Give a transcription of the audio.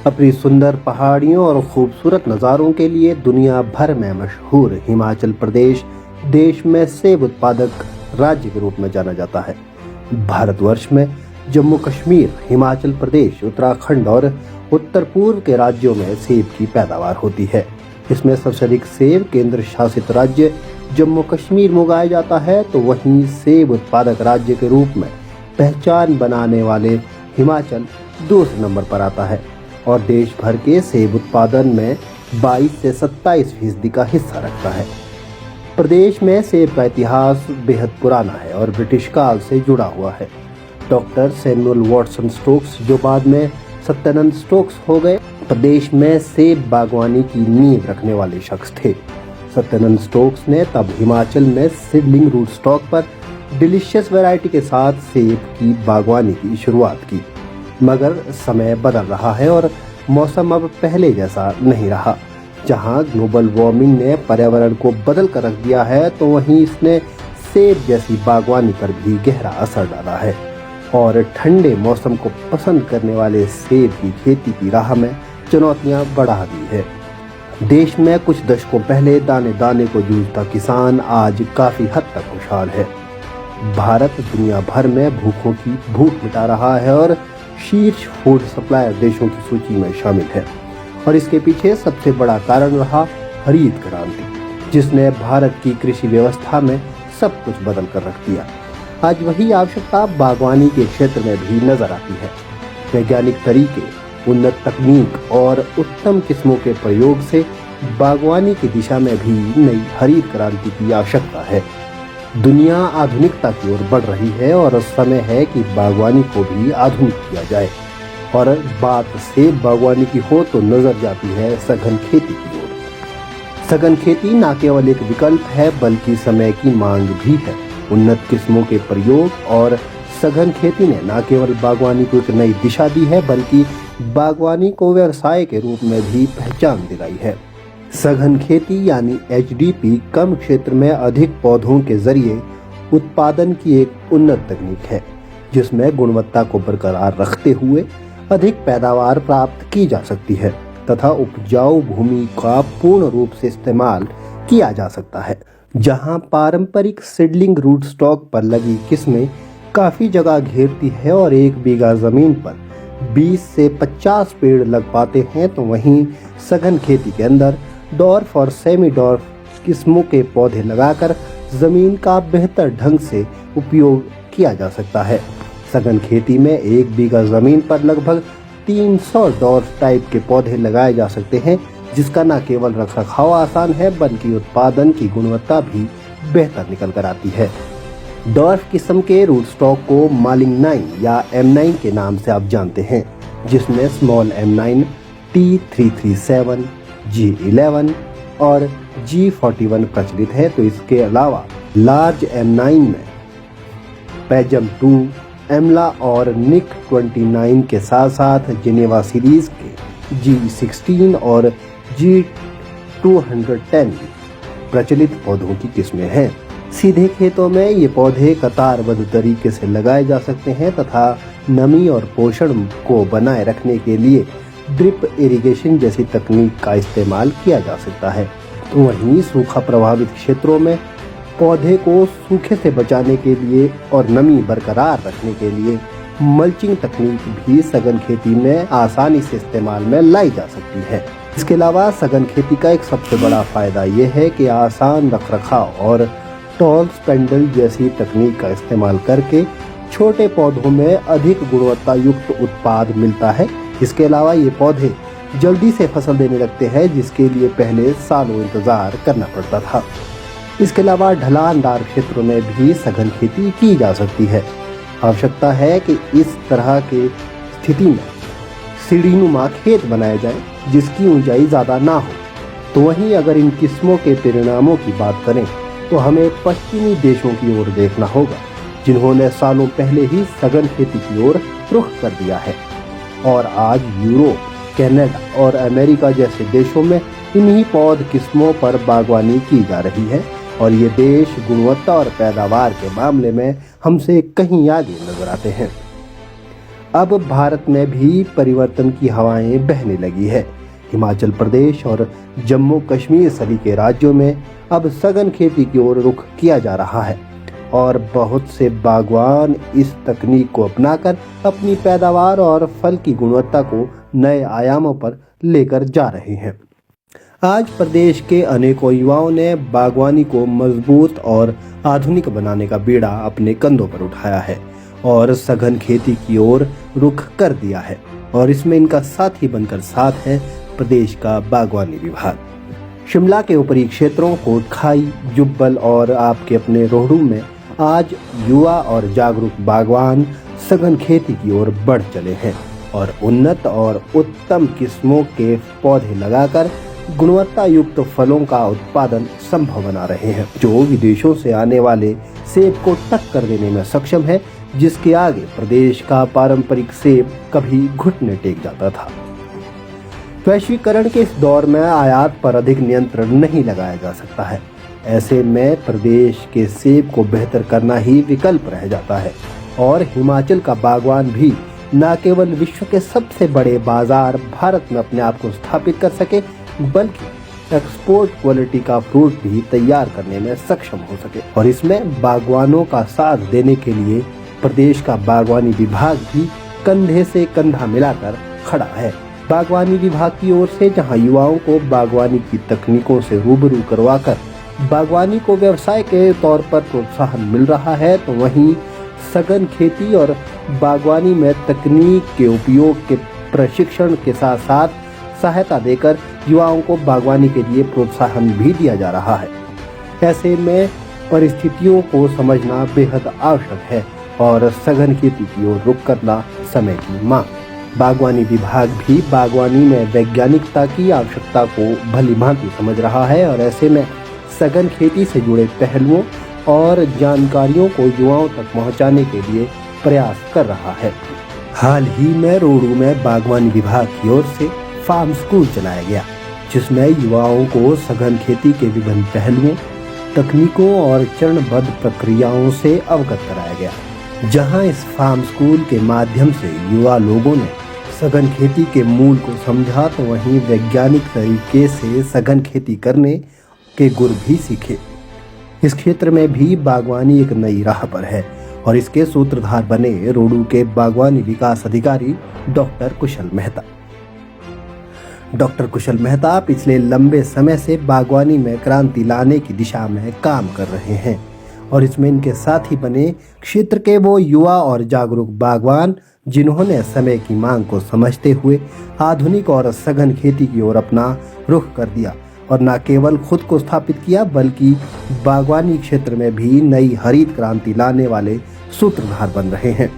अपनी सुंदर पहाड़ियों और खूबसूरत नज़ारों के लिए दुनिया भर में मशहूर हिमाचल प्रदेश देश में सेब उत्पादक राज्य के रूप में जाना जाता है। भारतवर्ष में जम्मू कश्मीर, हिमाचल प्रदेश, उत्तराखंड और उत्तर पूर्व के राज्यों में सेब की पैदावार होती है। इसमें सबसे अधिक सेब केंद्र शासित राज्य जम्मू कश्मीर में उगाया जाता है, तो वहीं सेब उत्पादक राज्य के रूप में पहचान बनाने वाले हिमाचल दूसरे नंबर पर आता है और देश भर के सेब उत्पादन में 22 से 27% का हिस्सा रखता है। प्रदेश में सेब का इतिहास बेहद पुराना है और ब्रिटिश काल से जुड़ा हुआ है। डॉक्टर सैमुअल वॉटसन स्टोक्स, जो बाद में सत्यानंद स्टोक्स हो गए, प्रदेश में सेब बागवानी की नींव रखने वाले शख्स थे। सत्यानंद स्टोक्स ने तब हिमाचल में सीडलिंग रूट स्टॉक पर डिलीशियस वैरायटी के साथ सेब की बागवानी की शुरुआत की। मगर समय बदल रहा है और मौसम अब पहले जैसा नहीं रहा। जहां ग्लोबल वार्मिंग ने पर्यावरण को बदल कर रख दिया है, तो वहीं इसने सेब जैसी बागवानी पर भी गहरा असर डाला है और ठंडे मौसम को पसंद करने वाले सेब की खेती की राह में चुनौतियां बढ़ा दी है। देश में कुछ दशकों पहले दाने दाने को जूझता किसान आज काफी हद तक खुशहाल है। भारत दुनिया भर में भूखों की भूख मिटा रहा है और शीर्ष फूड सप्लायर देशों की सूची में शामिल है और इसके पीछे सबसे बड़ा कारण रहा हरित क्रांति, जिसने भारत की कृषि व्यवस्था में सब कुछ बदल कर रख दिया। आज वही आवश्यकता बागवानी के क्षेत्र में भी नजर आती है। वैज्ञानिक तरीके, उन्नत तकनीक और उत्तम किस्मों के प्रयोग से बागवानी की दिशा में भी नई हरित क्रांति की आवश्यकता है। दुनिया आधुनिकता की ओर बढ़ रही है और समय है कि बागवानी को भी आधुनिक किया जाए। और बात सेब बागवानी की हो तो नजर जाती है सघन खेती की ओर। सघन खेती न केवल एक विकल्प है बल्कि समय की मांग भी है। उन्नत किस्मों के प्रयोग और सघन खेती ने न केवल बागवानी को एक नई दिशा दी है बल्कि बागवानी को व्यवसाय के रूप में भी पहचान दिलाई है। सघन खेती यानी एचडीपी कम क्षेत्र में अधिक पौधों के जरिए उत्पादन की एक उन्नत तकनीक है, जिसमें गुणवत्ता को बरकरार रखते हुए अधिक पैदावार प्राप्त की जा सकती है तथा उपजाऊ भूमि का पूर्ण रूप से इस्तेमाल किया जा सकता है। जहां पारंपरिक सीडलिंग रूट स्टॉक पर लगी किस्में काफी जगह घेरती है और 1 बीघा जमीन पर 20 से 50 पेड़ लग पाते हैं, तो वहीं सघन खेती के अंदर डॉर्फ और सेमी डॉर्फ किस्मों के पौधे लगाकर जमीन का बेहतर ढंग से उपयोग किया जा सकता है। सघन खेती में 1 बीघा जमीन पर लगभग 300 डॉर्फ टाइप के पौधे लगाए जा सकते हैं, जिसका न केवल रखरखाव आसान है बल्कि उत्पादन की गुणवत्ता भी बेहतर निकल कर आती है। डॉर्फ किस्म के रूट स्टॉक को मालिंगनाइन या M9 के नाम से आप जानते हैं, जिसमें स्मॉल M9, T337, G11 और G41 प्रचलित है। तो इसके अलावा लार्ज M9 में पैजम 2, एमला और निक 29 के साथ साथ जेनेवा सीरीज के G16 और G210 प्रचलित पौधों की किस्में हैं। सीधे खेतों में ये पौधे कतारबद्ध तरीके से लगाए जा सकते हैं तथा नमी और पोषण को बनाए रखने के लिए ड्रिप इरिगेशन जैसी तकनीक का इस्तेमाल किया जा सकता है। तो वहीं सूखा प्रभावित क्षेत्रों में पौधे को सूखे से बचाने के लिए और नमी बरकरार रखने के लिए मल्चिंग तकनीक भी सघन खेती में आसानी से इस्तेमाल में लाई जा सकती है। इसके अलावा सघन खेती का एक सबसे बड़ा फायदा यह है कि आसान रखरखाव और टॉल स्पेंडल जैसी तकनीक का इस्तेमाल करके छोटे पौधों में अधिक गुणवत्ता युक्त उत्पाद मिलता है। इसके अलावा ये पौधे जल्दी से फसल देने लगते हैं, जिसके लिए पहले सालों इंतजार करना पड़ता था। इसके अलावा ढलानदार क्षेत्रों में भी सघन खेती की जा सकती है। आवश्यकता है कि इस तरह के स्थिति में सीढ़ीनुमा खेत बनाया जाए जिसकी ऊंचाई ज़्यादा ना हो। तो वहीं अगर इन किस्मों के परिणामों की बात करें तो हमें पश्चिमी देशों की ओर देखना होगा, जिन्होंने सालों पहले ही सघन खेती की ओर रुख कर दिया है और आज यूरोप, कनाडा और अमेरिका जैसे देशों में इन्हीं पौध किस्मों पर बागवानी की जा रही है और ये देश गुणवत्ता और पैदावार के मामले में हमसे कहीं आगे नजर आते हैं। अब भारत में भी परिवर्तन की हवाएं बहने लगी है। हिमाचल प्रदेश और जम्मू कश्मीर सरीखे राज्यों में अब सघन खेती की ओर रुख किया जा रहा है और बहुत से बागवान इस तकनीक को अपनाकर अपनी पैदावार और फल की गुणवत्ता को नए आयामों पर लेकर जा रहे हैं। आज प्रदेश के अनेकों युवाओं ने बागवानी को मजबूत और आधुनिक बनाने का बीड़ा अपने कंधों पर उठाया है और सघन खेती की ओर रुख कर दिया है और इसमें इनका साथी बनकर साथ है प्रदेश का बागवानी विभाग। शिमला के ऊपरी क्षेत्रों को खाई, जुब्बल और आपके अपने रोहडू में आज युवा और जागरूक बागवान सघन खेती की ओर बढ़ चले हैं और उन्नत और उत्तम किस्मों के पौधे लगाकर गुणवत्ता युक्त फलों का उत्पादन संभव बना रहे हैं, जो विदेशों से आने वाले सेब को टक्कर देने में सक्षम है, जिसके आगे प्रदेश का पारंपरिक सेब कभी घुटने टेक जाता था। वैश्वीकरण के इस दौर में आयात पर अधिक नियंत्रण नहीं लगाया जा सकता है। ऐसे में प्रदेश के सेब को बेहतर करना ही विकल्प रह जाता है और हिमाचल का बागवान भी न केवल विश्व के सबसे बड़े बाजार भारत में अपने आप को स्थापित कर सके, बल्कि एक्सपोर्ट क्वालिटी का फ्रूट भी तैयार करने में सक्षम हो सके। और इसमें बागवानों का साथ देने के लिए प्रदेश का बागवानी विभाग भी कंधे से कंधा मिलाकर खड़ा है। बागवानी विभाग की ओर से जहां युवाओं को बागवानी की तकनीकों से रूबरू करवाकर बागवानी को व्यवसाय के तौर पर प्रोत्साहन मिल रहा है, तो वहीं सघन खेती और बागवानी में तकनीक के उपयोग के प्रशिक्षण के साथ साथ सहायता देकर युवाओं को बागवानी के लिए प्रोत्साहन भी दिया जा रहा है। ऐसे में परिस्थितियों को समझना बेहद आवश्यक है और सघन खेती की ओर रुख करना समय की मांग। बागवानी विभाग भी बागवानी में वैज्ञानिकता की आवश्यकता को भली भांति समझ रहा है और ऐसे में सघन खेती से जुड़े पहलुओं और जानकारियों को युवाओं तक पहुंचाने के लिए प्रयास कर रहा है। हाल ही में रोहडू में बागवानी विभाग की ओर से फार्म स्कूल चलाया गया, जिसमें युवाओं को सघन खेती के विभिन्न पहलुओं, तकनीकों और चरणबद्ध प्रक्रियाओं से अवगत कराया गया। जहां इस फार्म स्कूल के माध्यम से युवा लोगों ने सघन खेती के मूल को समझा, तो वहीं वैज्ञानिक तरीके से सघन खेती करने के गुर भी सीखे। इस क्षेत्र में भी बागवानी एक नई राह पर है और इसके सूत्रधार बने रोहडू के बागवानी विकास अधिकारी डॉक्टर कुशल मेहता। डॉक्टर कुशल मेहता पिछले लंबे समय से बागवानी में क्रांति लाने की दिशा में काम कर रहे हैं और इसमें इनके साथी बने क्षेत्र के वो युवा और जागरूक बागवान, जिन्होंने समय की मांग को समझते हुए आधुनिक और सघन खेती की ओर अपना रुख कर दिया और न केवल खुद को स्थापित किया, बल्कि बागवानी क्षेत्र में भी नई हरित क्रांति लाने वाले सूत्रधार बन रहे हैं।